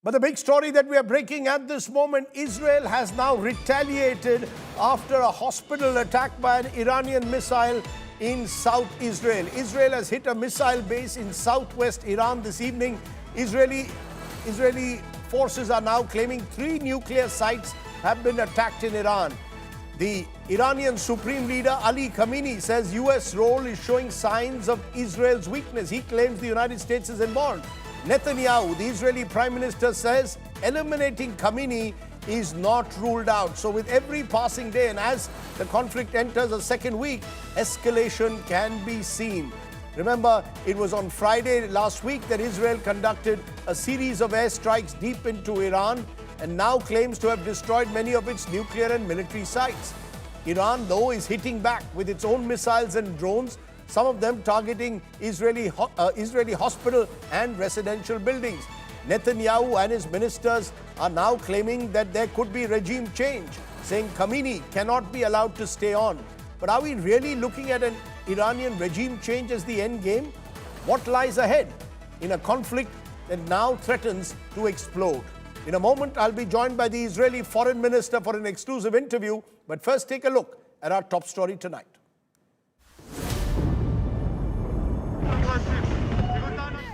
But the big story that we are breaking at this moment, Israel has now retaliated after a hospital attack by an Iranian missile in South Israel. Israel has hit a missile base in southwest Iran this evening. Israeli forces are now claiming 3 nuclear sites have been attacked in Iran. The Iranian Supreme Leader Ali Khamenei says US role is showing signs of Israel's weakness. He claims the United States is involved. Netanyahu, the Israeli Prime Minister, says eliminating Khamenei is not ruled out. So with every passing day and as the conflict enters a second week, escalation can be seen. Remember, it was on Friday last week that Israel conducted a series of airstrikes deep into Iran and now claims to have destroyed many of its nuclear and military sites. Iran, though, is hitting back with its own missiles and drones, some of them targeting Israeli hospital and residential buildings. Netanyahu and his ministers are now claiming that there could be regime change, saying Khamenei cannot be allowed to stay on. But are we really looking at an Iranian regime change as the end game? What lies ahead in a conflict that now threatens to explode? In a moment, I'll be joined by the Israeli foreign minister for an exclusive interview. But first, take a look at our top story tonight.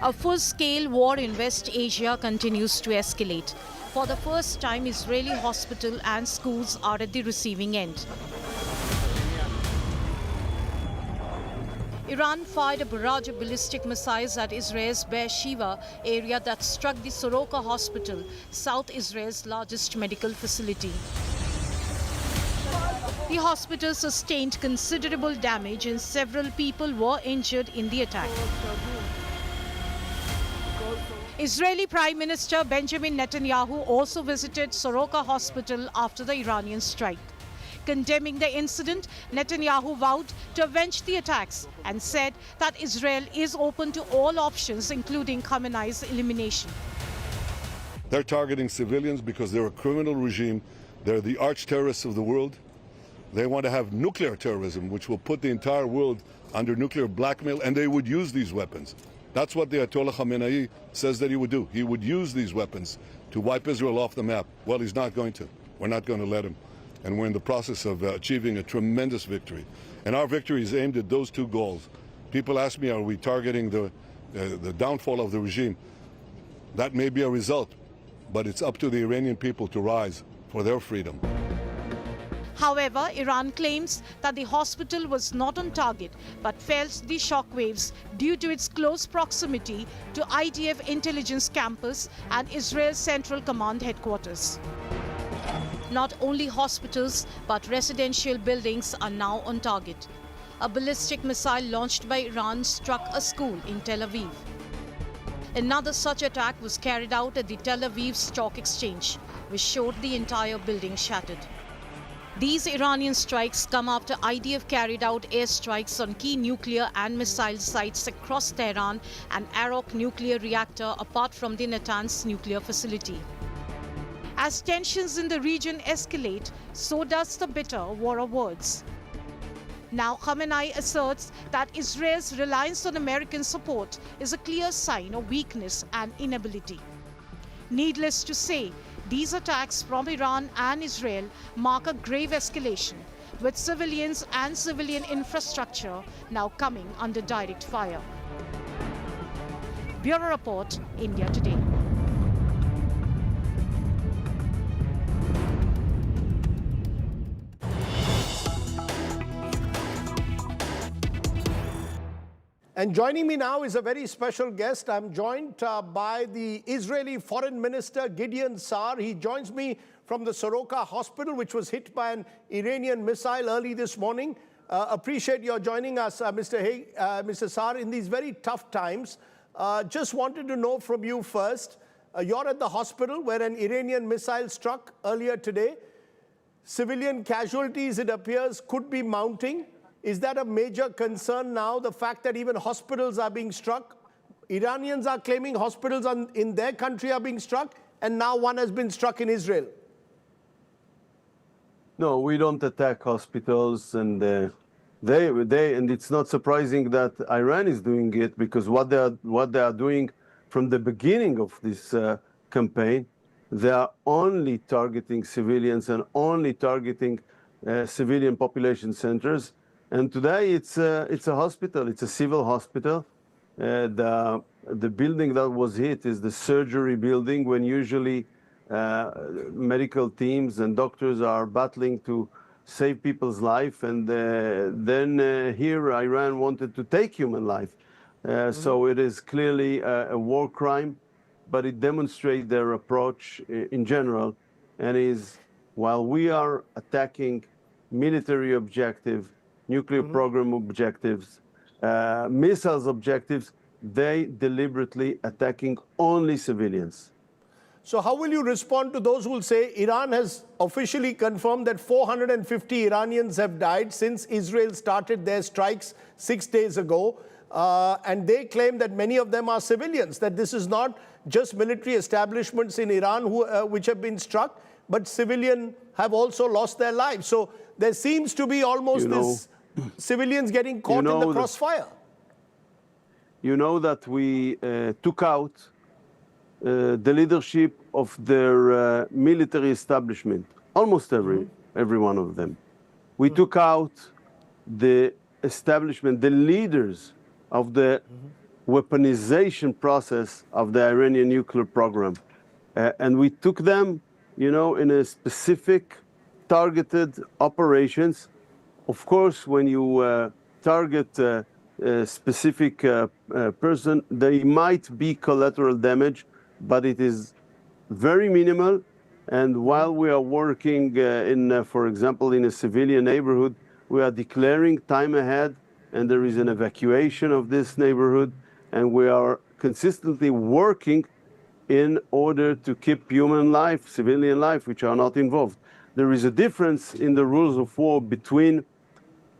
A full-scale war in West Asia continues to escalate. For the first time, Israeli hospitals and schools are at the receiving end. Iran fired a barrage of ballistic missiles at Israel's Beersheba area that struck the Soroka Hospital, South Israel's largest medical facility. The hospital sustained considerable damage and several people were injured in the attack. Israeli Prime Minister Benjamin Netanyahu also visited Soroka Hospital after the Iranian strike. Condemning the incident, Netanyahu vowed to avenge the attacks and said that Israel is open to all options, including Khamenei's elimination. They're targeting civilians because they're a criminal regime. They're the arch terrorists of the world. They want to have nuclear terrorism, which will put the entire world under nuclear blackmail, and they would use these weapons. That's what the Ayatollah Khamenei says that he would do. He would use these weapons to wipe Israel off the map. Well, he's not going to. We're not going to let him. And we're in the process of achieving a tremendous victory. And our victory is aimed at those 2 goals. People ask me, are we targeting the downfall of the regime? That may be a result, but it's up to the Iranian people to rise for their freedom. However, Iran claims that the hospital was not on target but felt the shockwaves due to its close proximity to IDF intelligence campus and Israel's Central Command headquarters. Not only hospitals but residential buildings are now on target. A ballistic missile launched by Iran struck a school in Tel Aviv. Another such attack was carried out at the Tel Aviv Stock Exchange, which showed the entire building shattered. These Iranian strikes come after IDF carried out airstrikes on key nuclear and missile sites across Tehran and Arak nuclear reactor apart from the Natanz nuclear facility. As tensions in the region escalate, so does the bitter war of words. Now Khamenei asserts that Israel's reliance on American support is a clear sign of weakness and inability. Needless to say, these attacks from Iran and Israel mark a grave escalation, with civilians and civilian infrastructure now coming under direct fire. Bureau Report, India Today. And joining me now is a very special guest. I'm joined by the Israeli Foreign Minister, Gideon Sar. He joins me from the Soroka Hospital, which was hit by an Iranian missile early this morning. Appreciate your joining us, Mr. Sar, in these very tough times. Just wanted to know from you first, you're at the hospital where an Iranian missile struck earlier today. Civilian casualties, it appears, could be mounting. Is that a major concern now, the fact that even hospitals are being struck? Iranians are claiming hospitals in their country are being struck, and now one has been struck in Israel. No, we don't attack hospitals, and and it's not surprising that Iran is doing it, because what they are doing from the beginning of this campaign. They are only targeting civilians and only targeting civilian population centers. And today it's a hospital, it's a civil hospital. The building that was hit is the surgery building, when usually medical teams and doctors are battling to save people's life. And then here Iran wanted to take human life. So it is clearly a war crime, but it demonstrates their approach in general, and is, while we are attacking military objective, nuclear program objectives, missiles objectives, they deliberately attacking only civilians. So how will you respond to those who will say Iran has officially confirmed that 450 Iranians have died since Israel started their strikes 6 days ago? And they claim that many of them are civilians, that this is not just military establishments in Iran which have been struck, but civilians have also lost their lives. So there seems to be almost this civilians getting caught in the crossfire. You know that we took out the leadership of their military establishment, almost every one of them. We took out the establishment, the leaders of the weaponization process of the Iranian nuclear program. And we took them, in a specific targeted operations. Of course, when you target a specific person, there might be collateral damage, but it is very minimal. And while we are working for example, in a civilian neighborhood, we are declaring time ahead, and there is an evacuation of this neighborhood, and we are consistently working in order to keep human life, civilian life, which are not involved. There is a difference in the rules of war between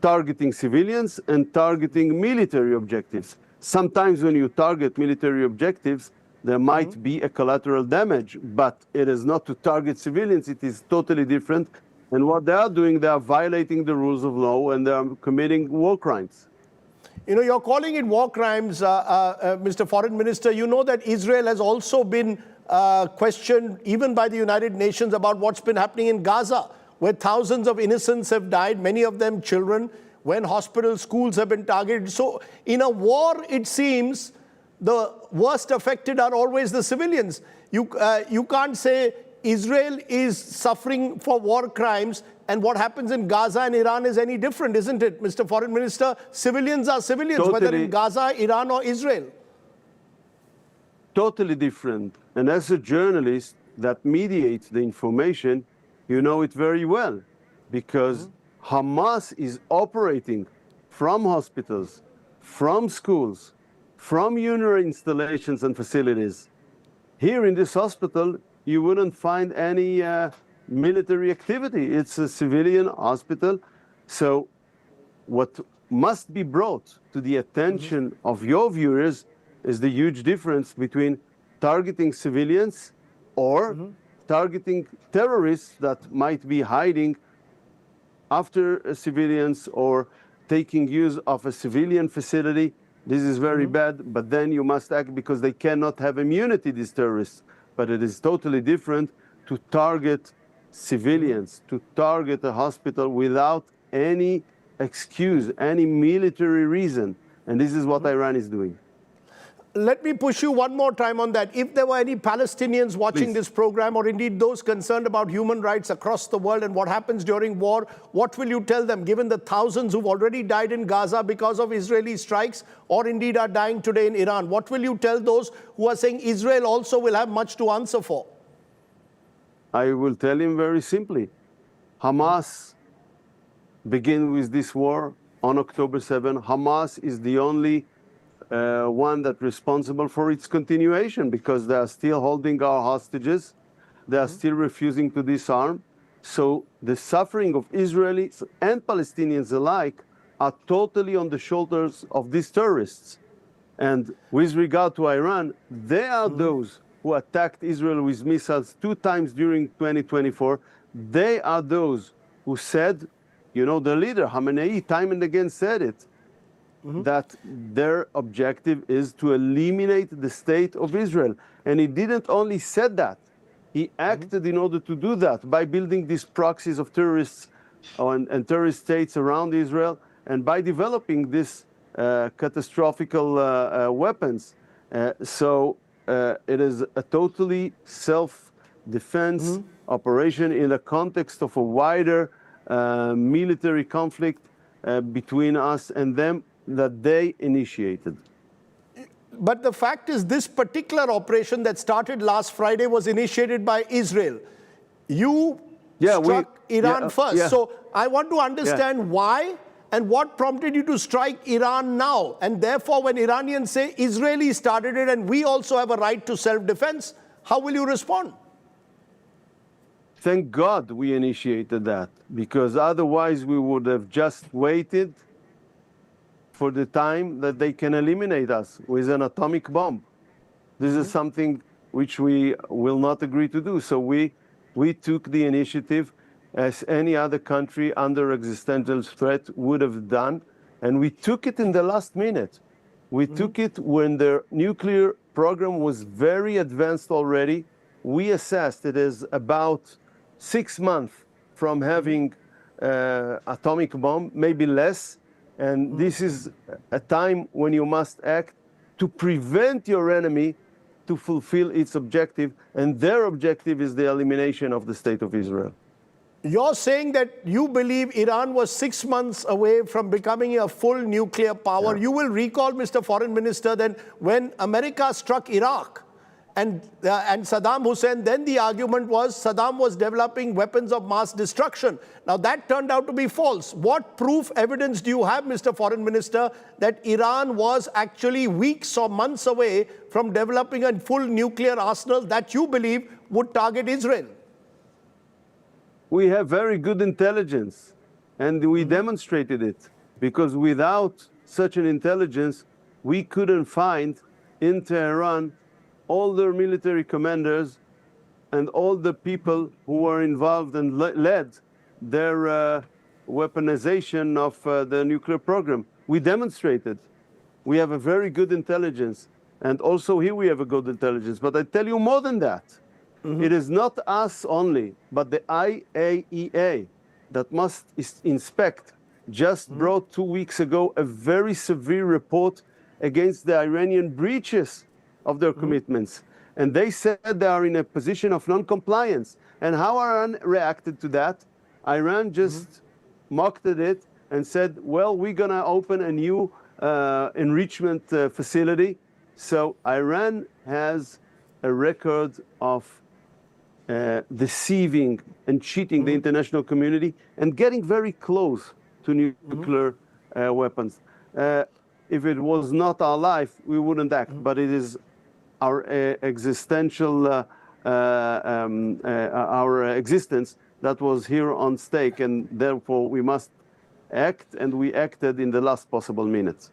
targeting civilians and targeting military objectives. Sometimes when you target military objectives, there might be a collateral damage, but it is not to target civilians. It is totally different. And what they are doing, they are violating the rules of law, and they are committing war crimes. You're calling it war crimes, Mr. Foreign Minister. You know that Israel has also been questioned, even by the United Nations, about what's been happening in Gaza, where thousands of innocents have died, many of them children, when hospitals, schools have been targeted. So in a war, it seems the worst affected are always the civilians. You can't say Israel is suffering for war crimes and what happens in Gaza and Iran is any different, isn't it, Mr. Foreign Minister? Civilians are civilians, totally, whether in Gaza, Iran or Israel. Totally different. And as a journalist that mediates the information, you know it very well, because Hamas is operating from hospitals, from schools, from UNRWA installations and facilities. Here in this hospital, you wouldn't find any military activity. It's a civilian hospital. So what must be brought to the attention of your viewers is the huge difference between targeting civilians or targeting terrorists that might be hiding after civilians or taking use of a civilian facility. This is very bad, but then you must act because they cannot have immunity, these terrorists. But it is totally different to target civilians, to target a hospital without any excuse, any military reason. And this is what Iran is doing. Let me push you one more time on that. If there were any Palestinians watching this program, or indeed those concerned about human rights across the world and what happens during war, what will you tell them, given the thousands who've already died in Gaza because of Israeli strikes, or indeed are dying today in Iran? What will you tell those who are saying Israel also will have much to answer for? I will tell him very simply. Hamas began with this war on October 7. Hamas is the only one that's responsible for its continuation, because they are still holding our hostages. They are still refusing to disarm. So the suffering of Israelis and Palestinians alike are totally on the shoulders of these terrorists. And with regard to Iran, they are those who attacked Israel with missiles 2 times during 2024. They are those who said, the leader, Khamenei, time and again said it, that their objective is to eliminate the state of Israel. And he didn't only said that, he acted in order to do that by building these proxies of terrorists and terrorist states around Israel, and by developing these catastrophical weapons. So it is a totally self-defense operation in the context of a wider military conflict between us and them that they initiated. But the fact is, this particular operation that started last Friday was initiated by Israel. You struck Iran first. So I want to understand why and what prompted you to strike Iran now. And therefore, when Iranians say Israelis started it and we also have a right to self-defense, how will you respond? Thank God we initiated that, because otherwise we would have just waited for the time that they can eliminate us with an atomic bomb. This is something which we will not agree to do. So we took the initiative as any other country under existential threat would have done, and we took it in the last minute. We took it when the nuclear program was very advanced already. We assessed it as about 6 months from having atomic bomb, maybe less. And this is a time when you must act to prevent your enemy to fulfill its objective. And their objective is the elimination of the state of Israel. You're saying that you believe Iran was 6 months away from becoming a full nuclear power. You will recall, Mr. Foreign Minister, that when America struck Iraq, and Saddam Hussein, then the argument was Saddam was developing weapons of mass destruction. Now that turned out to be false. What proof, evidence do you have, Mr. Foreign Minister, that Iran was actually weeks or months away from developing a full nuclear arsenal that you believe would target Israel? We have very good intelligence, and we demonstrated it, because without such an intelligence, we couldn't find in Tehran all their military commanders and all the people who were involved and led their weaponization of the nuclear program. We demonstrated. We have a very good intelligence. And also here we have a good intelligence. But I tell you more than that. It is not us only, but the IAEA that must inspect just brought 2 weeks ago a very severe report against the Iranian breaches of their commitments. And they said they are in a position of non-compliance. And how Iran reacted to that? Iran just mocked at it and said, well, we're going to open a new enrichment facility. So Iran has a record of deceiving and cheating the international community and getting very close to nuclear weapons. If it was not our life, we wouldn't act, but it is our existential, our existence that was here on stake, and therefore we must act, and we acted in the last possible minutes.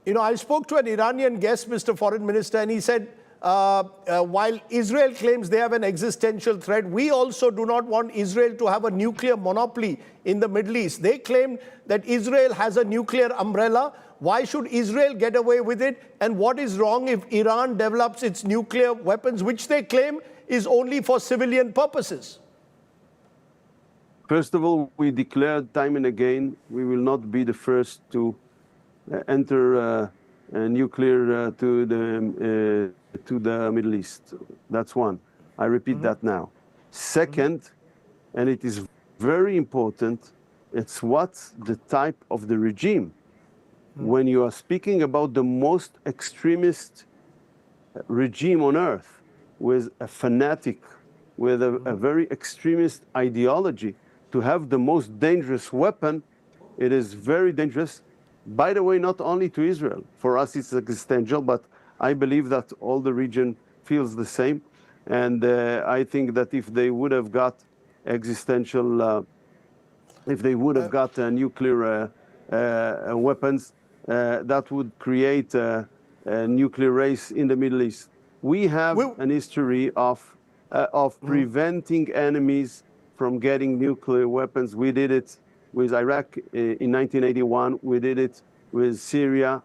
You know, I spoke to an Iranian guest, Mr. Foreign Minister, and he said, while Israel claims they have an existential threat, we also do not want Israel to have a nuclear monopoly in the Middle East. They claim that Israel has a nuclear umbrella. Why should Israel get away with it? And what is wrong if Iran develops its nuclear weapons, which they claim is only for civilian purposes? First of all, we declared time and again we will not be the first to enter nuclear to the Middle East. That's one. I repeat that now. Second, and it is very important, it's what's the type of the regime. When you are speaking about the most extremist regime on earth, with a fanatic, with a very extremist ideology, to have the most dangerous weapon, it is very dangerous. By the way, not only to Israel. For us, it's existential, but I believe that all the region feels the same. And I think that if they would have got existential, if they would have got nuclear weapons, that would create a nuclear race in the Middle East. We have an history of preventing enemies from getting nuclear weapons. We did it with Iraq in 1981. We did it with Syria,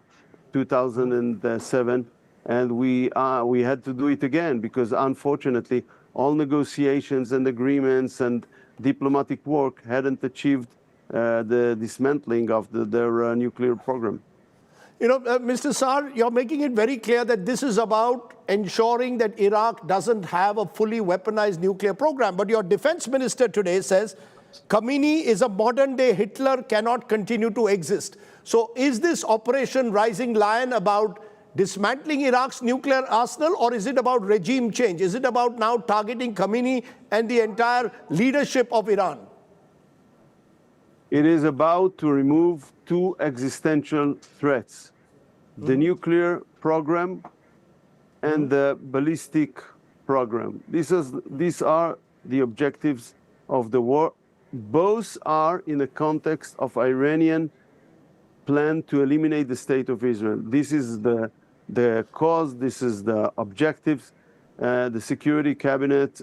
2007, and we had to do it again because unfortunately all negotiations and agreements and diplomatic work hadn't achieved the dismantling of their nuclear program. You know, Mr. Sar, you're making it very clear that this is about ensuring that Iraq doesn't have a fully weaponized nuclear program. But your defense minister today says Khamenei is a modern-day Hitler, cannot continue to exist. So is this Operation Rising Lion about dismantling Iraq's nuclear arsenal, or is it about regime change? Is it about now targeting Khamenei and the entire leadership of Iran? It is about to remove two existential threats, the nuclear program and the ballistic program. These are the objectives of the war. Both are in the context of Iranian plan to eliminate the state of Israel. This is the cause, this is the objectives. The Security Cabinet.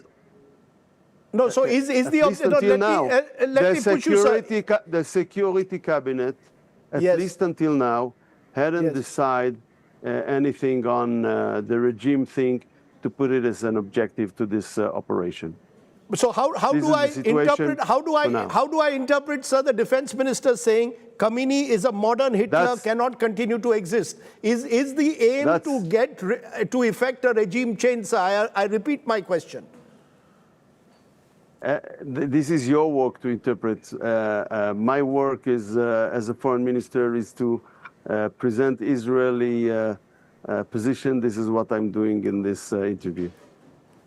No, so is the objective until now? Let me push you, sir. The Security Cabinet, at least until now, hadn't decided anything on the regime thing to put it as an objective to this operation. So how do I interpret, sir, the defense minister saying Khamenei is a modern Hitler, cannot continue to exist? Is the aim to effect a regime change, sir? I repeat my question. This is your work to interpret. My work is, as a foreign minister, is to present Israeli position. This is what I'm doing in this interview.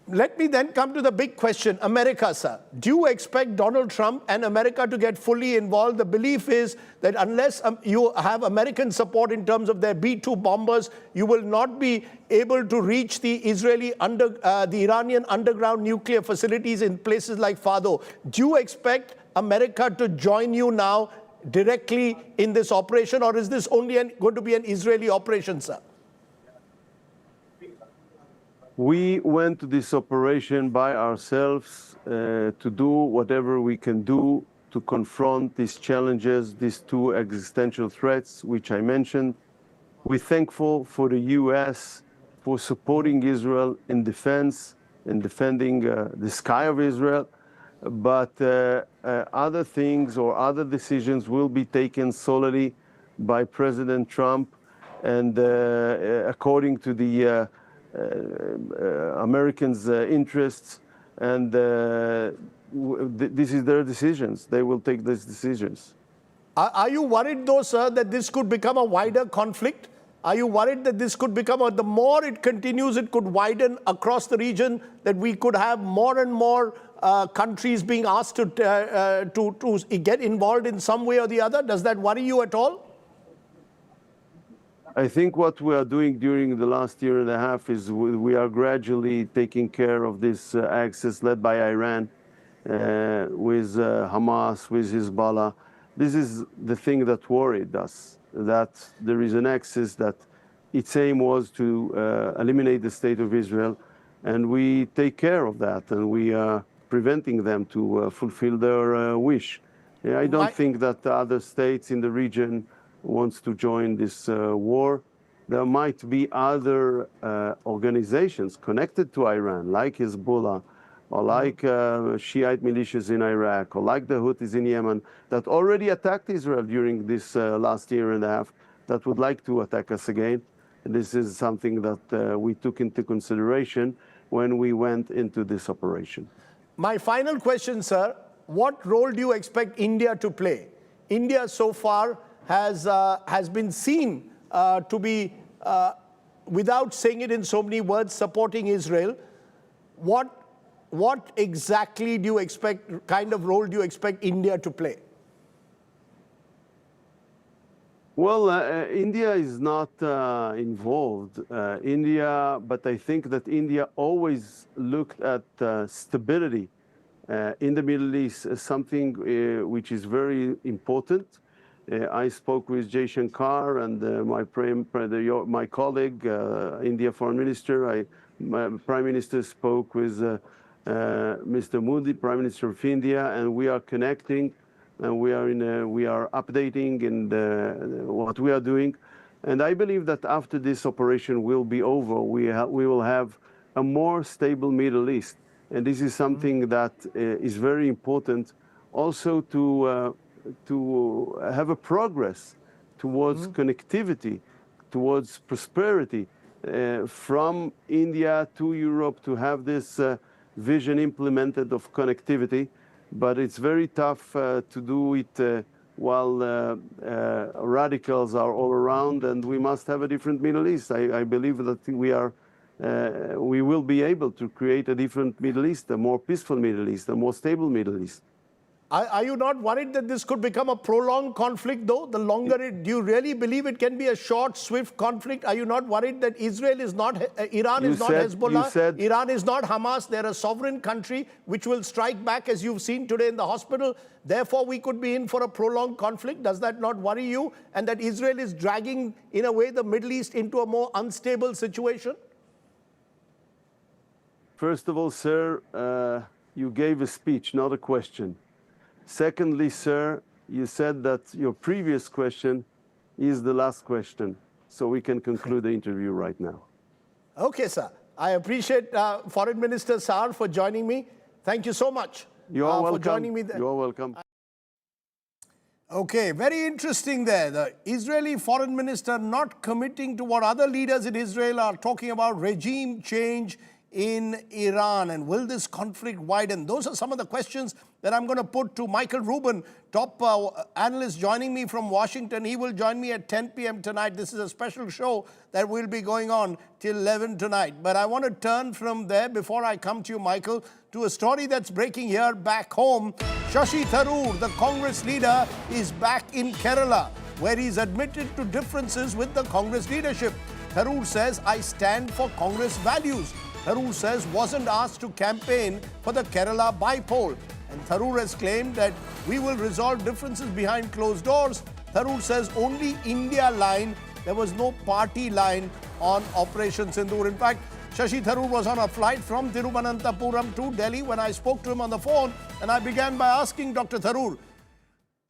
Let me then come to the big question. America, sir. Do you expect Donald Trump and America to get fully involved? The belief is that unless you have American support in terms of their B-2 bombers, you will not be able to reach the the Iranian underground nuclear facilities in places like Fordo. Do you expect America to join you now directly in this operation, or is this only going to be an Israeli operation, sir? We went to this operation by ourselves to do whatever we can do to confront these challenges, these two existential threats, which I mentioned. We're thankful for the U.S. for supporting Israel in defense and defending the sky of Israel. But other things or other decisions will be taken solely by President Trump and according to the Americans' interests, and this is their decisions. They will take these decisions. Are you worried, though, sir, that this could become a wider conflict? Are you worried that this could become, the more it continues, it could widen across the region, that we could have more and more countries being asked to get involved in some way or the other? Does that worry you at all? I think what we are doing during the last year and a half is we are gradually taking care of this axis led by Iran with Hamas, with Hezbollah. This is the thing that worried us, that there is an axis that its aim was to eliminate the state of Israel, and we take care of that, and we are preventing them to fulfill their wish. I don't think that other states in the region wants to join this war. There might be other organizations connected to Iran, like Hezbollah, or like Shiite militias in Iraq, or like the Houthis in Yemen, that already attacked Israel during this last year and a half, that would like to attack us again. And this is something that we took into consideration when we went into this operation. My final question, sir, what role do you expect India to play? India so far has been seen to be, without saying it in so many words, supporting Israel. What exactly do you expect, kind of role do you expect India to play? Well, India is not involved. But I think that India always looked at stability in the Middle East as something which is very important. I spoke with Jay Shankar and my colleague, India Foreign Minister. My Prime Minister spoke with Mr. Modi, Prime Minister of India, and we are connecting and we are updating and what we are doing. And I believe that after this operation will be over, we will have a more stable Middle East. And this is something that is very important also to have a progress towards connectivity, towards prosperity from India to Europe, to have this vision implemented of connectivity. But it's very tough to do it while radicals are all around, and we must have a different Middle East. I believe that we will be able to create a different Middle East, a more peaceful Middle East, a more stable Middle East. Are you not worried that this could become a prolonged conflict, though? The longer do you really believe it can be a short, swift conflict? Are you not worried that Israel is not, Iran is not Hezbollah, Iran is not Hamas? They're a sovereign country which will strike back, as you've seen today in the hospital. Therefore, we could be in for a prolonged conflict. Does that not worry you? And that Israel is dragging, in a way, the Middle East into a more unstable situation? First of all, sir, you gave a speech, not a question. Secondly, sir, you said that your previous question is the last question, so we can conclude the interview right now. Okay, sir. I appreciate Foreign Minister Sar for joining me. Thank you so much for joining me. You're welcome. Okay, very interesting there. The Israeli Foreign Minister not committing to what other leaders in Israel are talking about, regime change in Iran, and will this conflict widen? Those are some of the questions that I'm going to put to Michael Rubin, top analyst joining me from Washington. He will join me at 10 p.m. tonight. This is a special show that will be going on till 11 tonight. But I want to turn from there, before I come to you, Michael, to a story that's breaking here back home. Shashi Tharoor, the Congress leader, is back in Kerala, where he's admitted to differences with the Congress leadership. Tharoor says, "I stand for Congress values." Tharoor says wasn't asked to campaign for the Kerala bypoll. And Tharoor has claimed that we will resolve differences behind closed doors. Tharoor says only India line, there was no party line on Operation Sindoor. In fact, Shashi Tharoor was on a flight from Thiruvananthapuram to Delhi when I spoke to him on the phone, and I began by asking Dr. Tharoor,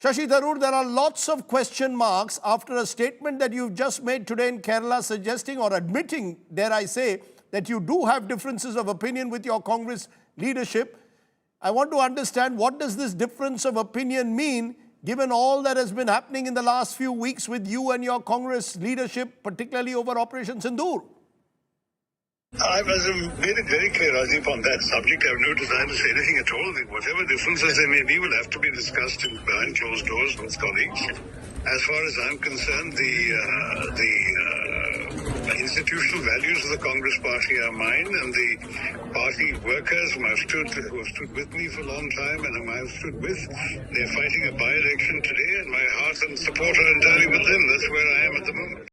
Shashi Tharoor, there are lots of question marks after a statement that you've just made today in Kerala suggesting or admitting, dare I say, that you do have differences of opinion with your Congress leadership. I want to understand, what does this difference of opinion mean, given all that has been happening in the last few weeks with you and your Congress leadership, particularly over Operation Sindoor? I was made it very clear, Rajdeep, on that subject. I have no desire to say anything at all. Whatever differences there may be will have to be discussed behind closed doors with colleagues. As far as I'm concerned, the institutional values of the Congress Party are mine, and the party workers who have stood with me for a long time and whom I've stood with, they're fighting a by-election today, and my heart and support are entirely with them. That's where I am at the moment.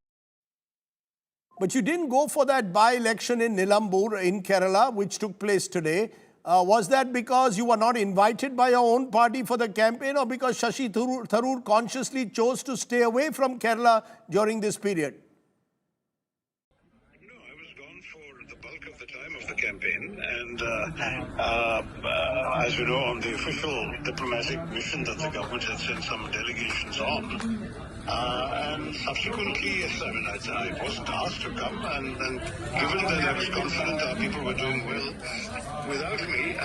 But you didn't go for that by-election in Nilambur in Kerala, which took place today. Was that because you were not invited by your own party for the campaign, or because Shashi Tharoor consciously chose to stay away from Kerala during this period? No, I was gone for the bulk of the time of the campaign, and as you know, on the official diplomatic mission that the government had sent some delegations on. And subsequently, yes, I mean, I wasn't asked to come, and given that I was confident our people were doing well without me,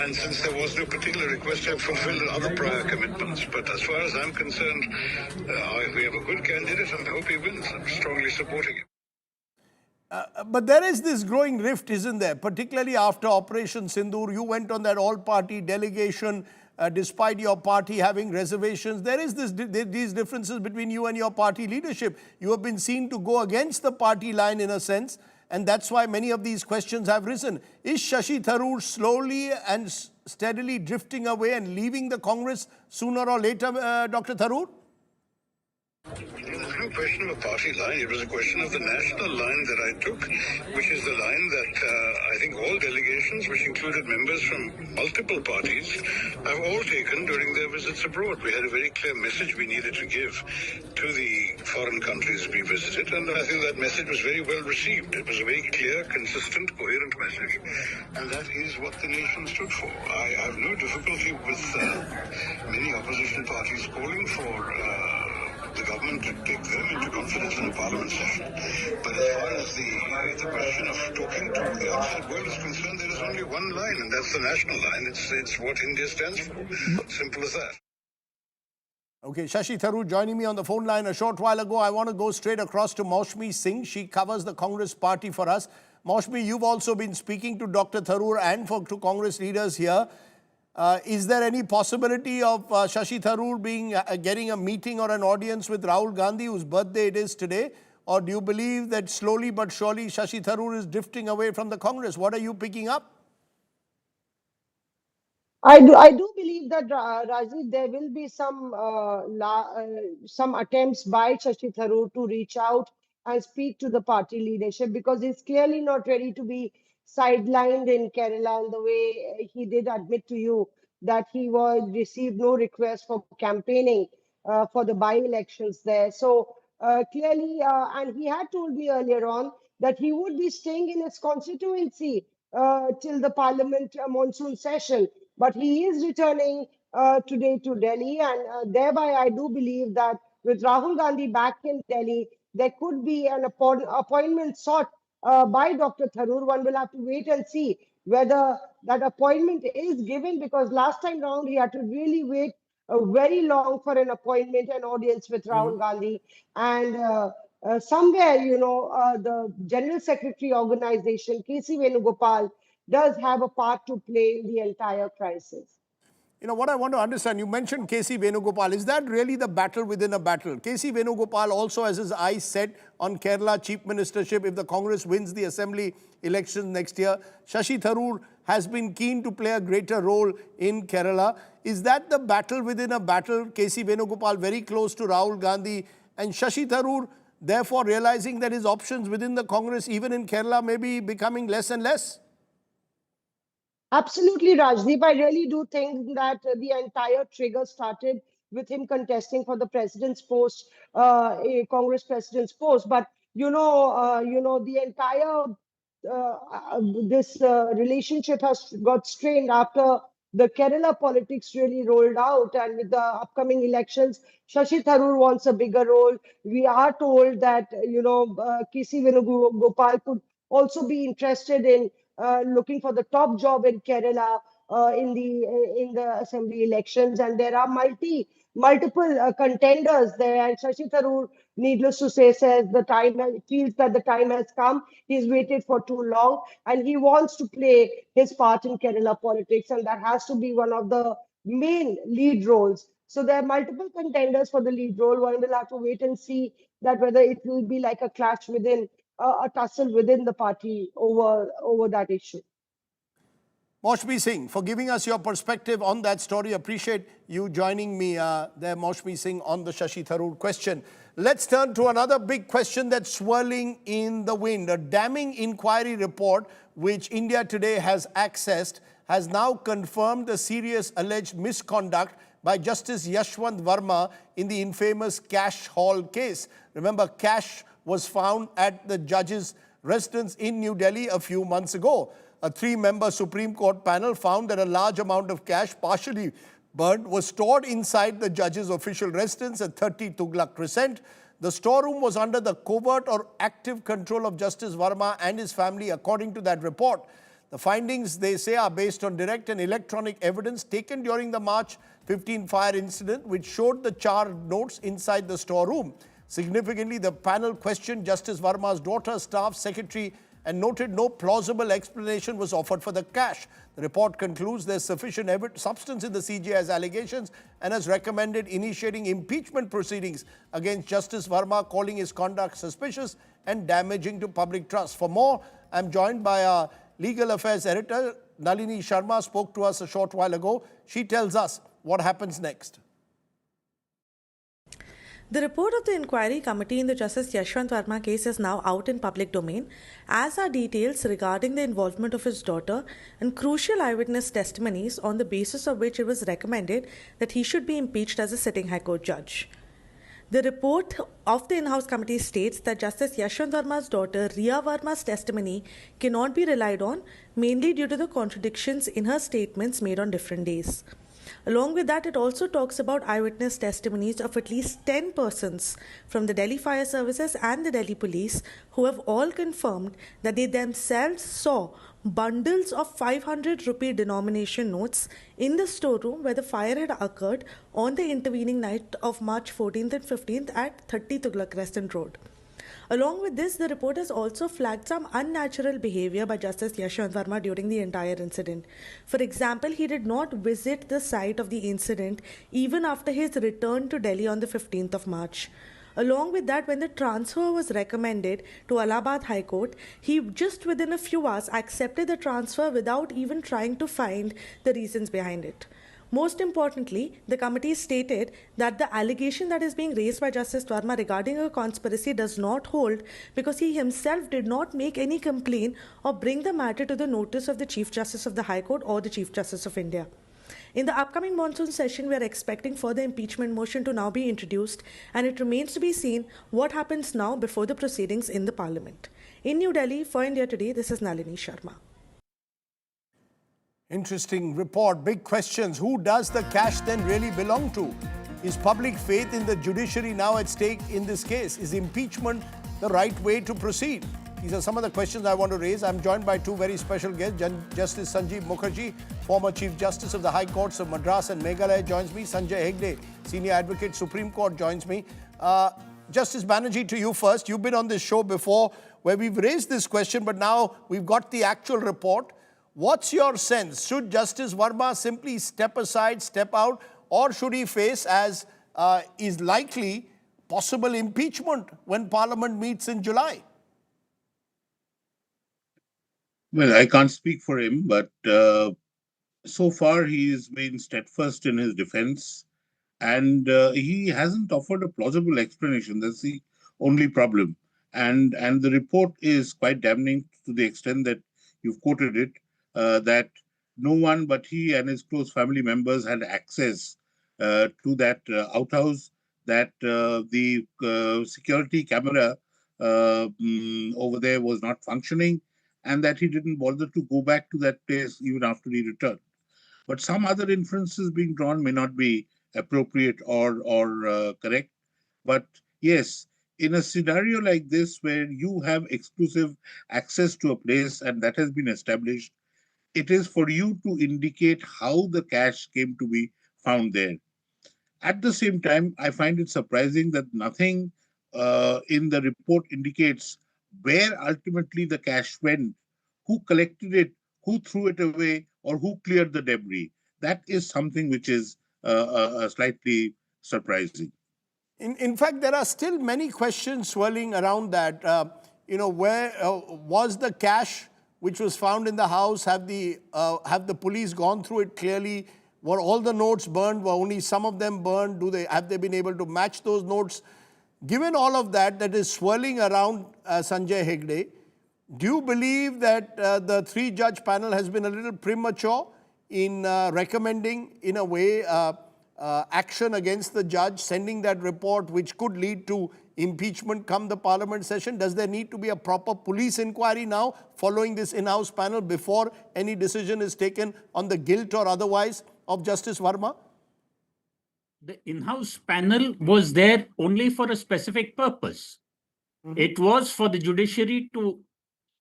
and since there was no particular request, I fulfilled other prior commitments. But as far as I'm concerned, we have a good candidate, and I hope he wins. I'm strongly supporting him. But there is this growing rift, isn't there? Particularly after Operation Sindoor, you went on that all-party delegation. Despite your party having reservations, there is these differences between you and your party leadership. You have been seen to go against the party line in a sense, and that's why many of these questions have risen. Is Shashi Tharoor slowly and steadily drifting away and leaving the Congress sooner or later, Dr. Tharoor? There's no question of a party line. It was a question of the national line that I took, which is the line that I think all delegations, which included members from multiple parties, have all taken during their visits abroad. We had a very clear message we needed to give to the foreign countries we visited, and I think that message was very well received. It was a very clear, consistent, coherent message, and that is what the nation stood for. I have no difficulty with many opposition parties calling for the government to take them into confidence in a parliament session. But as far as the question of talking to the outside world is concerned, there is only one line, and that's the national line. It's what India stands for. Simple as that. Okay, Shashi Tharoor joining me on the phone line a short while ago. I want to go straight across to Maushmi Singh. She covers the Congress party for us. Maushmi, you've also been speaking to Dr. Tharoor and to Congress leaders here. Is there any possibility of Shashi Tharoor getting a meeting or an audience with Rahul Gandhi, whose birthday it is today? Or do you believe that slowly but surely Shashi Tharoor is drifting away from the Congress? What are you picking up? I do believe that Rajiv, there will be some attempts by Shashi Tharoor to reach out and speak to the party leadership, because he's clearly not ready to be sidelined in Kerala in the way he did admit to you that he received no request for campaigning for the by-elections there. So clearly, and he had told me earlier on that he would be staying in his constituency till the parliament monsoon session. But he is returning today to Delhi, and thereby I do believe that with Rahul Gandhi back in Delhi, there could be an appointment sought by Dr. Tharoor. One will have to wait and see whether that appointment is given, because last time round he had to really wait very long for an appointment and audience with Rahul Gandhi. And somewhere, the General Secretary organization, KC Venugopal, does have a part to play in the entire crisis. You know, what I want to understand, you mentioned KC Venugopal. Is that really the battle within a battle? KC Venugopal also has his eyes set on Kerala chief ministership if the Congress wins the assembly elections next year. Shashi Tharoor has been keen to play a greater role in Kerala. Is that the battle within a battle? KC Venugopal very close to Rahul Gandhi, and Shashi Tharoor therefore realizing that his options within the Congress, even in Kerala, may be becoming less and less? Absolutely, Rajdeep. I really do think that the entire trigger started with him contesting for the president's post, a Congress president's post. But the entire this relationship has got strained after the Kerala politics really rolled out, and with the upcoming elections, Shashi Tharoor wants a bigger role. We are told that KC Venugopal could also be interested in looking for the top job in Kerala in the assembly elections, and there are multiple contenders there. And Shashi Tharoor, needless to say, says feels that the time has come. He's waited for too long, and he wants to play his part in Kerala politics, and that has to be one of the main lead roles. So there are multiple contenders for the lead role. One will have to wait and see that whether it will be like a clash within a tussle within the party over that issue. Maushmi Singh, for giving us your perspective on that story. Appreciate you joining me there, Maushmi Singh, on the Shashi Tharoor question. Let's turn to another big question that's swirling in the wind. A damning inquiry report which India Today has accessed has now confirmed the serious alleged misconduct by Justice Yashwant Verma in the infamous cash haul case. Remember, cash was found at the judge's residence in New Delhi a few months ago. A 3-member Supreme Court panel found that a large amount of cash, partially burned, was stored inside the judge's official residence at 30 Tughlaq Crescent. The storeroom was under the covert or active control of Justice Verma and his family, according to that report. The findings, they say, are based on direct and electronic evidence taken during the March 15 fire incident, which showed the charred notes inside the storeroom. Significantly, the panel questioned Justice Verma's daughter, staff secretary, and noted no plausible explanation was offered for the cash. The report concludes there's sufficient substance in the CJI's allegations and has recommended initiating impeachment proceedings against Justice Verma, calling his conduct suspicious and damaging to public trust. For more, I'm joined by our legal affairs editor, Nalini Sharma, spoke to us a short while ago. She tells us what happens next. The report of the inquiry committee in the Justice Yashwant Verma case is now out in public domain, as are details regarding the involvement of his daughter and crucial eyewitness testimonies on the basis of which it was recommended that he should be impeached as a sitting High Court judge. The report of the in-house committee states that Justice Yashwant Verma's daughter Riya Verma's testimony cannot be relied on, mainly due to the contradictions in her statements made on different days. Along with that, it also talks about eyewitness testimonies of at least 10 persons from the Delhi Fire Services and the Delhi Police who have all confirmed that they themselves saw bundles of 500 rupee denomination notes in the storeroom where the fire had occurred on the intervening night of March 14th and 15th at 30 Tughlaq Crescent Road. Along with this, the report has also flagged some unnatural behavior by Justice Yashwant Verma during the entire incident. For example, he did not visit the site of the incident even after his return to Delhi on the 15th of March. Along with that, when the transfer was recommended to Allahabad High Court, he just within a few hours accepted the transfer without even trying to find the reasons behind it. Most importantly, the committee stated that the allegation that is being raised by Justice Verma regarding a conspiracy does not hold because he himself did not make any complaint or bring the matter to the notice of the Chief Justice of the High Court or the Chief Justice of India. In the upcoming monsoon session, we are expecting further impeachment motion to now be introduced, and it remains to be seen what happens now before the proceedings in the Parliament. In New Delhi, for India Today, this is Nalini Sharma. Interesting report. Big questions. Who does the cash then really belong to? Is public faith in the judiciary now at stake in this case? Is impeachment the right way to proceed? These are some of the questions I want to raise. I'm joined by two very special guests. Justice Sanjeev Mukherjee, former Chief Justice of the High Courts of Madras and Meghalaya, joins me. Sanjay Hegde, Senior Advocate, Supreme Court, joins me. Justice Banerjee, to you first. You've been on this show before where we've raised this question, but now we've got the actual report. What's your sense? Should Justice Verma simply step aside, step out, or should he face, as is likely, possible impeachment when Parliament meets in July? Well, I can't speak for him, but so far he's been steadfast in his defense, and he hasn't offered a plausible explanation. That's the only problem. And the report is quite damning to the extent that you've quoted it, that no one but he and his close family members had access to that outhouse, that the security camera over there was not functioning, and that he didn't bother to go back to that place even after he returned. But some other inferences being drawn may not be appropriate or correct. But yes, in a scenario like this where you have exclusive access to a place and that has been established, it is for you to indicate how the cash came to be found there. At the same time, I find it surprising that nothing in the report indicates where ultimately the cash went, who collected it, who threw it away, or who cleared the debris. That is something which is slightly surprising. In fact, there are still many questions swirling around that. Where was the cash which was found in the house? Have the police gone through it clearly? Were all the notes burned? Were only some of them burned? Have they been able to match those notes? Given all of that is swirling around, Sanjay Hegde, do you believe that the three-judge panel has been a little premature in recommending, in a way, action against the judge, sending that report which could lead to impeachment come the Parliament session? Does there need to be a proper police inquiry now following this in-house panel before any decision is taken on the guilt or otherwise of Justice Verma? The in-house panel was there only for a specific purpose. Mm-hmm. It was for the judiciary to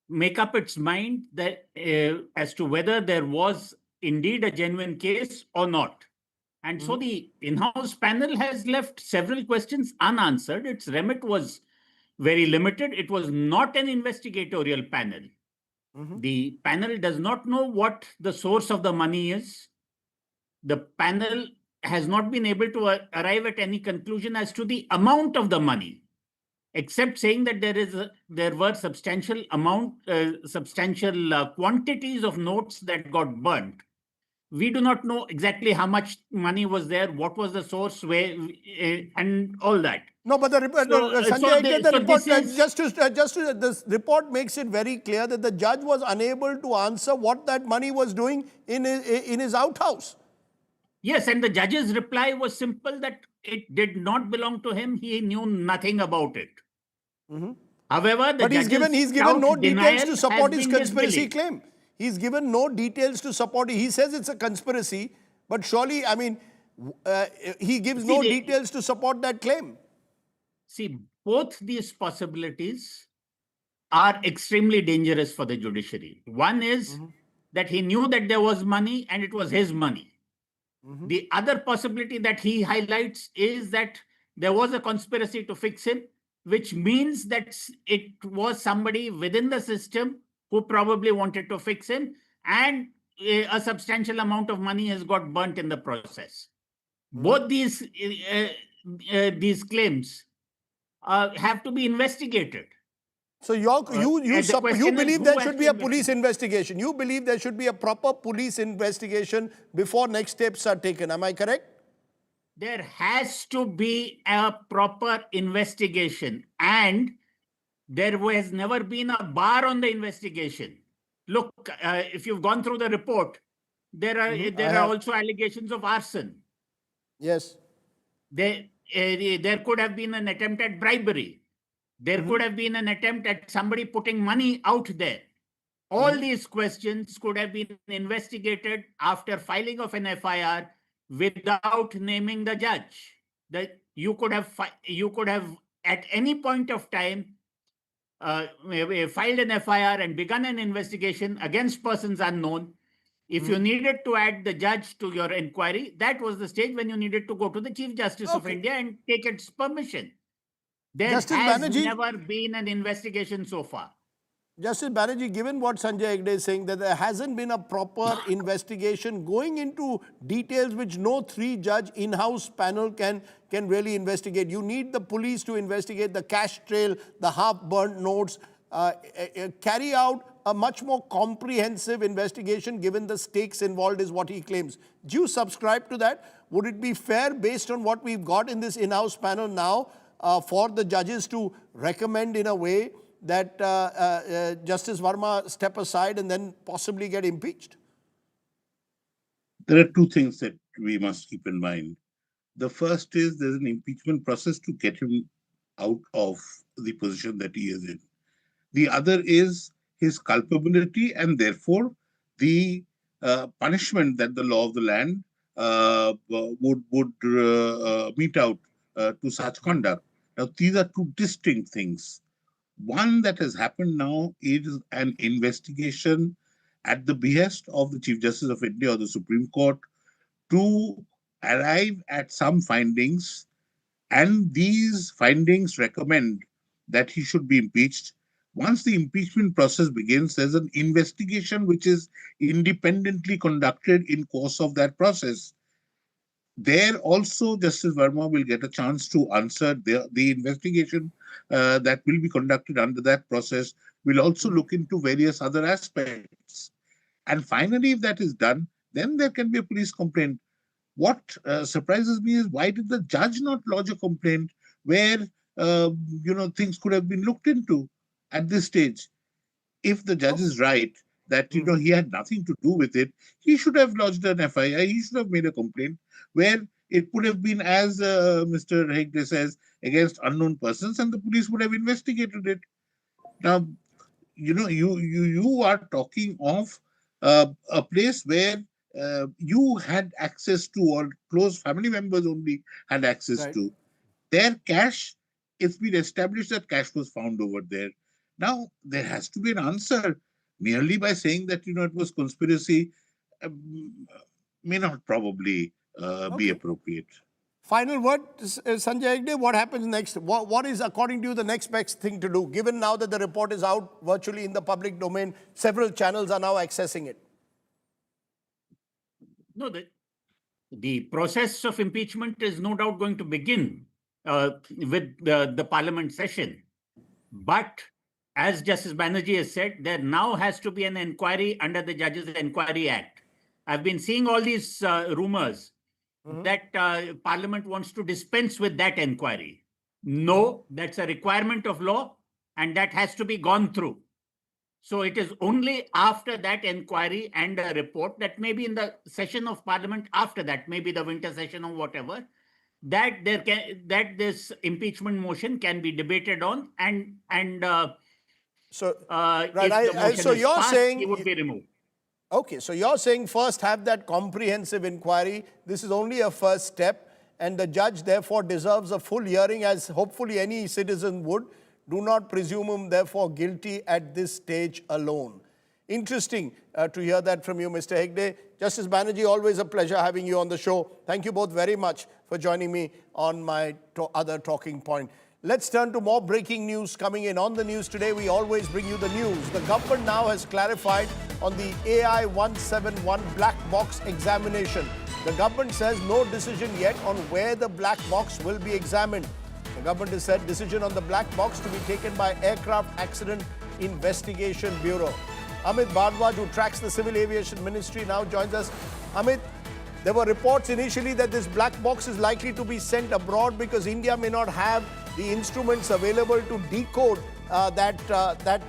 make up its mind that as to whether there was indeed a genuine case or not. And so the in-house panel has left several questions unanswered. Its remit was very limited. It was not an investigatorial panel. The panel does not know what the source of the money is. The panel has not been able to arrive at any conclusion as to the amount of the money, except saying that there were substantial quantities of notes that got burnt. We do not know exactly how much money was there, what was the source, where, and all that. No, but the report, Sanjay, the report, this report makes it very clear that the judge was unable to answer what that money was doing in his outhouse. Yes, and the judge's reply was simple, that it did not belong to him. He knew nothing about it. However, the But he's given no details to support his conspiracy claim. He's given no details to support it. He says it's a conspiracy, but surely, I mean, he gives no details to support that claim. See, both these possibilities are extremely dangerous for the judiciary. One is that he knew that there was money and it was his money. The other possibility that he highlights is that there was a conspiracy to fix him, which means that it was somebody within the system who probably wanted to fix him, and a substantial amount of money has got burnt in the process. Both these claims have to be investigated. So you believe there should be a police investigation. You believe there should be a proper police investigation before next steps are taken. Am I correct? There has to be a proper investigation, and there has never been a bar on the investigation. Look, if you've gone through the report, there are also allegations of arson. Yes. There could have been an attempt at bribery. There could have been an attempt at somebody putting money out there. All these questions could have been investigated after filing of an FIR without naming the judge. That you could have at any point of time filed an FIR and begun an investigation against persons unknown. If you needed to add the judge to your inquiry, that was the stage when you needed to go to the Chief Justice of India and take its permission. There has never been an investigation so far. Justice Banerjee, given what Sanjay Hegde is saying, that there hasn't been a proper investigation going into details which no three-judge in-house panel can really investigate. You need the police to investigate the cash trail, the half-burnt notes, carry out a much more comprehensive investigation given the stakes involved is what he claims. Do you subscribe to that? Would it be fair based on what we've got in this in-house panel now for the judges to recommend in a way that Justice Verma step aside and then possibly get impeached? There are two things that we must keep in mind. The first is there's an impeachment process to get him out of the position that he is in. The other is his culpability and therefore the punishment that the law of the land would mete out to such conduct. Now, these are two distinct things. One that has happened now is an investigation at the behest of the Chief Justice of India or the Supreme Court to arrive at some findings, and these findings recommend that he should be impeached. Once the impeachment process begins, there's an investigation which is independently conducted in course of that process. There also, Justice Verma will get a chance to answer the investigation that will be conducted under that process. Will also look into various other aspects. And finally, if that is done, then there can be a police complaint. What surprises me is why did the judge not lodge a complaint where things could have been looked into at this stage? If the judge is right that he had nothing to do with it, he should have lodged an FIR. He should have made a complaint where it could have been, as Mr. Hegde says, against unknown persons, and the police would have investigated it. Now, you are talking of a place where you had access to, or close family members only had access to. Their cash, it's been established that cash was found over there. Now, there has to be an answer. Merely by saying that, it was conspiracy may not probably be appropriate. Final word, Sanjay Hegde, what happens next? What is, according to you, the next best thing to do? Given now that the report is out virtually in the public domain, several channels are now accessing it. No, the process of impeachment is no doubt going to begin with the parliament session. But as Justice Banerjee has said, there now has to be an inquiry under the Judges Inquiry Act. I've been seeing all these rumors that Parliament wants to dispense with that inquiry. No, that's a requirement of law, and that has to be gone through. So it is only after that inquiry and a report, that maybe in the session of Parliament after that, maybe the winter session or whatever, that this impeachment motion can be debated on, and So, if the motion so is you're passed, saying he would be removed. Okay, so you're saying first have that comprehensive inquiry. This is only a first step, and the judge therefore deserves a full hearing, as hopefully any citizen would. Do not presume him therefore guilty at this stage alone. Interesting to hear that from you, Mr. Hegde. Justice Banerjee, always a pleasure having you on the show. Thank you both very much for joining me on my other talking point. Let's turn to more breaking news coming in. On the news today, we always bring you the news. The government now has clarified on the AI 171 black box examination. The government says no decision yet on where the black box will be examined. The government has said decision on the black box to be taken by Aircraft Accident Investigation Bureau. Amit Bhardwaj, who tracks the Civil Aviation Ministry, now joins us. Amit, there were reports initially that this black box is likely to be sent abroad because India may not have the instruments available to decode that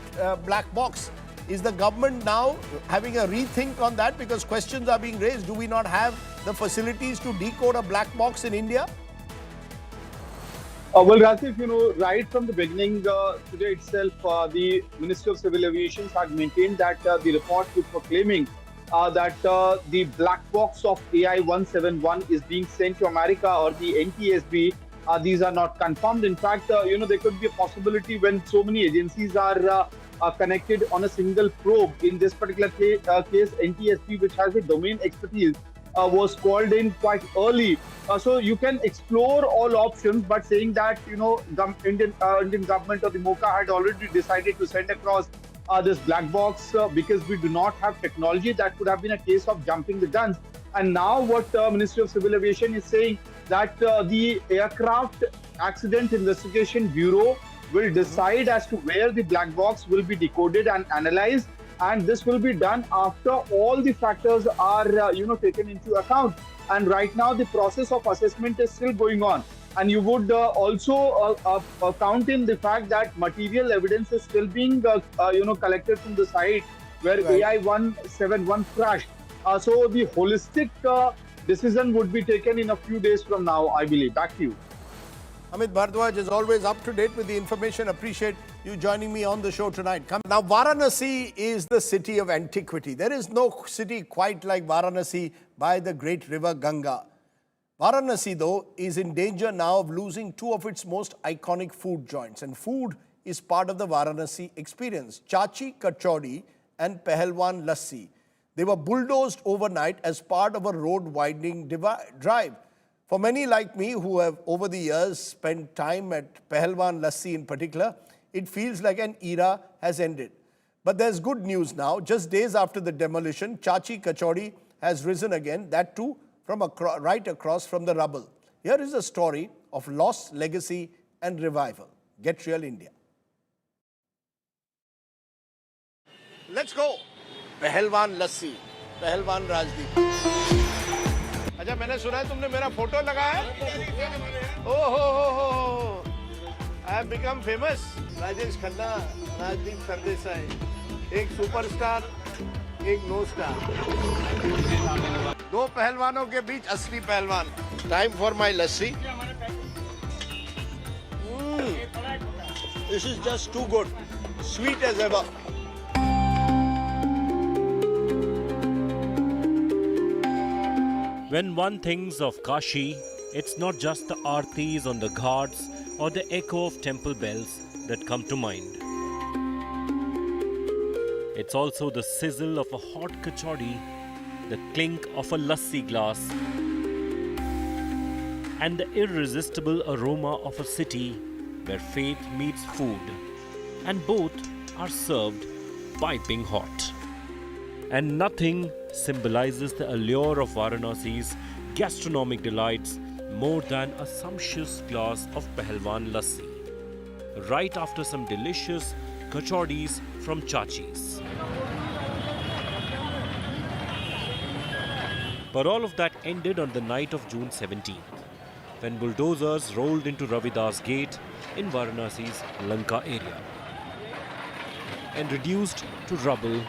black box. Is the government now having a rethink on that because questions are being raised? Do we not have the facilities to decode a black box in India? Well, Rajdeep, right from the beginning, today itself, the Ministry of Civil Aviation had maintained that the reports which were claiming that the black box of AI 171 is being sent to America or the NTSB, these are not confirmed. In fact, there could be a possibility when so many agencies are connected on a single probe. In this particular case, NTSB, which has a domain expertise, was called in quite early. So you can explore all options, but saying that, Indian government or the MOCA had already decided to send across this black box because we do not have technology, that could have been a case of jumping the guns. And now what Ministry of Civil Aviation is saying that the Aircraft Accident Investigation Bureau will decide as to where the black box will be decoded and analyzed, and this will be done after all the factors are taken into account. And right now the process of assessment is still going on, and you would also count in the fact that material evidence is still being collected from the site where AI 171 crashed. So the holistic decision would be taken in a few days from now, I believe. Back to you. Amit Bhardwaj is always up to date with the information. Appreciate you joining me on the show tonight. Now, Varanasi is the city of antiquity. There is no city quite like Varanasi by the great river Ganga. Varanasi, though, is in danger now of losing two of its most iconic food joints. And food is part of the Varanasi experience. Chachi Kachori and Pahalwan Lassi. They were bulldozed overnight as part of a road widening drive. For many like me who have over the years spent time at Pahalwan Lassi in particular, it feels like an era has ended. But there's good news now. Just days after the demolition, Chachi Kachori has risen again, that too from right across from the rubble. Here is a story of loss, legacy and revival. Get Real India. Let's go. Pahalwan Lassi, Pahalwan Rajdeep. अच्छा मैंने सुना है तुमने मेरा photo लगाया ओहो I have become famous Rajesh Khanna Rajdeep Sardesai एक superstar एक नो स्टार दो पहलवानों के बीच असली पहलवान time for my lassi this is just too good sweet as ever When one thinks of Kashi, it's not just the aartis on the ghats or the echo of temple bells that come to mind. It's also the sizzle of a hot kachori, the clink of a lassi glass, and the irresistible aroma of a city where faith meets food, and both are served piping hot. And nothing symbolizes the allure of Varanasi's gastronomic delights more than a sumptuous glass of Pahalwan Lassi, right after some delicious kachoris from Chachi's. But all of that ended on the night of June 17th, when bulldozers rolled into Ravidas Gate in Varanasi's Lanka area and reduced to rubble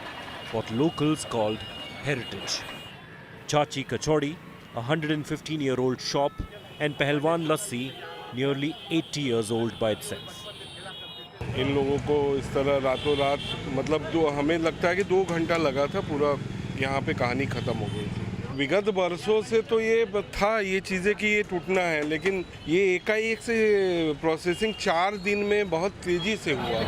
what locals called heritage. Chachi Kachori, a 115-year-old shop, and Pahalwan Lassi, nearly 80 years old by itself. इन लोगों को इस तरह रातों रात मतलब जो हमें लगता है कि 2 घंटा लगा था पूरा यहाँ पे कहानी ख़त्म हो गई थी। विगत वर्षों से तो ये था ये चीज़ें कि ये टूटना है, लेकिन ये एकाएक से प्रोसेसिंग 4 दिन में बहुत तेज़ी से हुआ।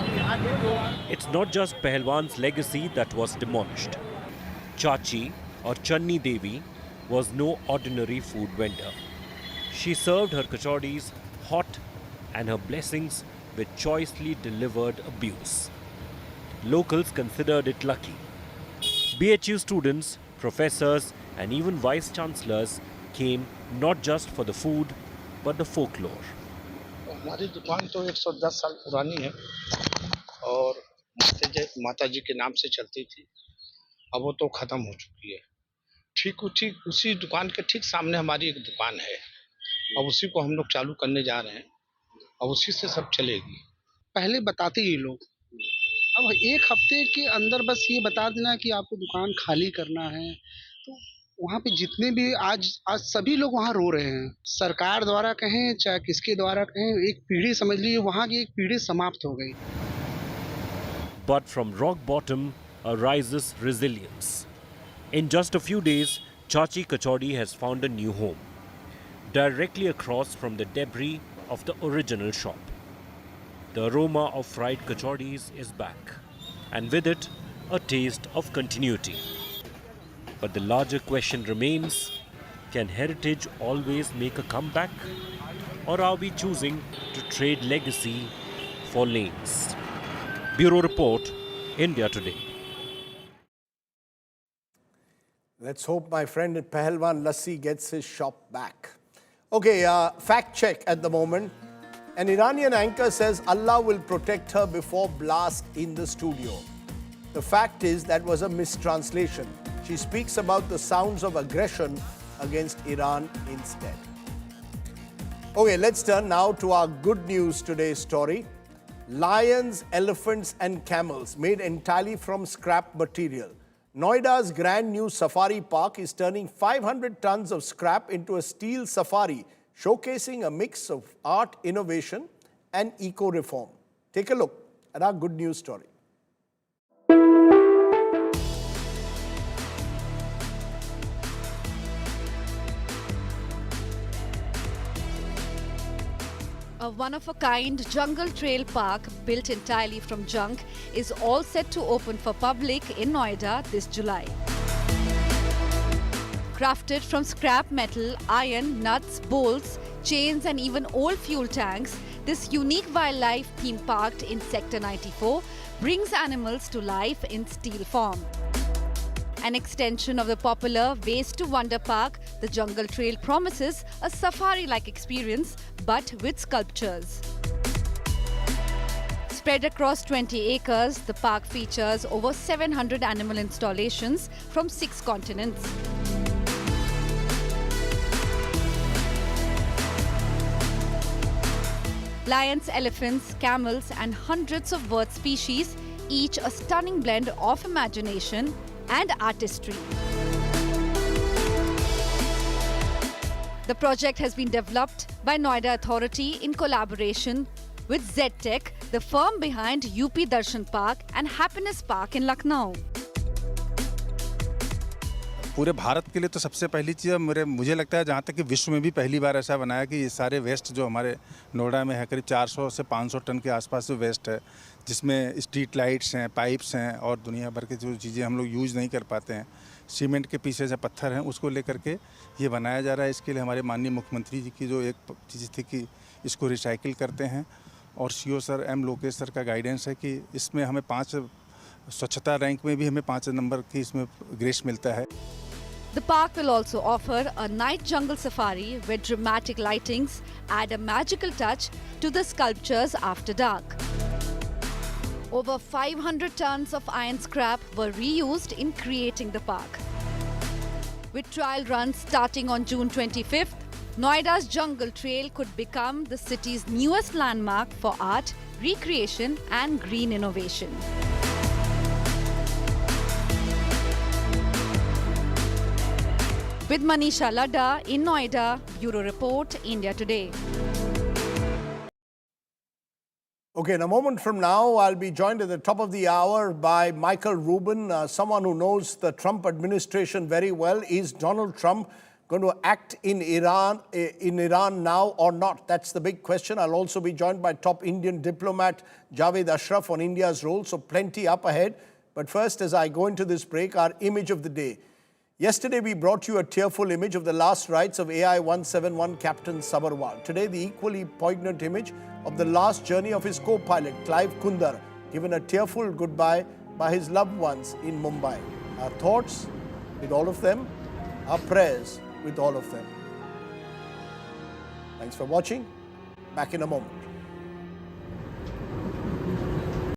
It's not just Pahalwan's legacy that was demolished. Chachi, or Channi Devi, was no ordinary food vendor. She served her kachoris hot and her blessings with choicely delivered abuse. Locals considered it lucky. BHU students, professors and even vice-chancellors came not just for the food but the folklore. हमारी दुकान तो 110 साल पुरानी है और माता जी के नाम से चलती थी। अब वो तो ख़त्म हो चुकी है। ठीक उसी दुकान के ठीक सामने हमारी एक दुकान है। अब उसी को हम लोग चालू करने जा रहे हैं और उसी से सब चलेगी। पहले बताते ही लोग, अब 1 हफ्ते के अंदर बस ये बता देना कि आपको दुकान खाली करना है, तो वहाँ पे जितने भी आज सभी लोग वहाँ रो रहे हैं। सरकार द्वारा कहें चाहे किसके द्वारा कहें, एक पीढ़ी समझ लीजिए वहाँ की एक पीढ़ी समाप्त हो गई। But from rock bottom arises resilience. In just a few days, Chachi Kachori has found a new home, directly across from the debris of the original shop. The aroma of fried kachoris is back, and with it, a taste of continuity. But the larger question remains, can heritage always make a comeback? Or are we choosing to trade legacy for lanes? Bureau Report, India Today. Let's hope my friend in Pahalwan Lassi gets his shop back. Okay, fact check at the moment. An Iranian anchor says Allah will protect her before blast in the studio. The fact is that was a mistranslation. She speaks about the sounds of aggression against Iran instead. Okay, let's turn now to our good news today's story. Lions, elephants and camels made entirely from scrap material. Noida's grand new safari park is turning 500 tons of scrap into a steel safari, showcasing a mix of art, innovation and eco-reform. Take a look at our good news story. A one-of-a-kind jungle trail park built entirely from junk is all set to open for public in Noida this July. Crafted from scrap metal, iron, nuts, bolts, chains and even old fuel tanks, this unique wildlife theme park in Sector 94 brings animals to life in steel form. An extension of the popular Waste to Wonder Park, the Jungle Trail promises a safari-like experience but with sculptures. Spread across 20 acres, the park features over 700 animal installations from 6 continents. Lions, elephants, camels and hundreds of bird species, each a stunning blend of imagination and artistry. The project has been developed by Noida Authority in collaboration with ZTech, the firm behind UP Darshan Park and Happiness Park in Lucknow. पूरे भारत के लिए तो सबसे पहली चीज़ मुझे लगता है, जहाँ तक कि विश्व में भी पहली बार ऐसा बनाया कि ये सारे वेस्ट जो हमारे नोएडा में है, करीब 400 से 500 टन के आसपास जो वेस्ट है, जिसमें स्ट्रीट लाइट्स हैं, पाइप्स हैं और दुनिया भर की जो चीज़ें हम लोग यूज़ नहीं कर पाते हैं, सीमेंट के पीसेज हैं, पत्थर हैं, उसको लेकर के ये बनाया जा रहा है। इसके लिए हमारे माननीय मुख्यमंत्री जी की जो एक चीज़ थी कि इसको रिसाइकिल करते हैं, और CO sir M Lokesh sir का गाइडेंस है कि इसमें हमें 5 स्वच्छता रैंक में भी हमें 5 नंबर की इसमें ग्रेस मिलता है। The park will also offer a night jungle safari where dramatic lightings add a magical touch to the sculptures after dark. Over 500 tons of iron scrap were reused in creating the park. With trial runs starting on June 25th, Noida's Jungle Trail could become the city's newest landmark for art, recreation and green innovation. With Manisha Ladda in Noida, Bureau Report, India Today. Okay, in a moment from now, I'll be joined at the top of the hour by Michael Rubin, someone who knows the Trump administration very well. Is Donald Trump going to act in Iran now or not? That's the big question. I'll also be joined by top Indian diplomat Javed Ashraf on India's role, so plenty up ahead. But first, as I go into this break, our image of the day. Yesterday, we brought you a tearful image of the last rites of AI-171 Captain Sabharwal. Today, the equally poignant image of the last journey of his co-pilot, Clive Kundar, given a tearful goodbye by his loved ones in Mumbai. Our thoughts with all of them, our prayers with all of them. Thanks for watching. Back in a moment.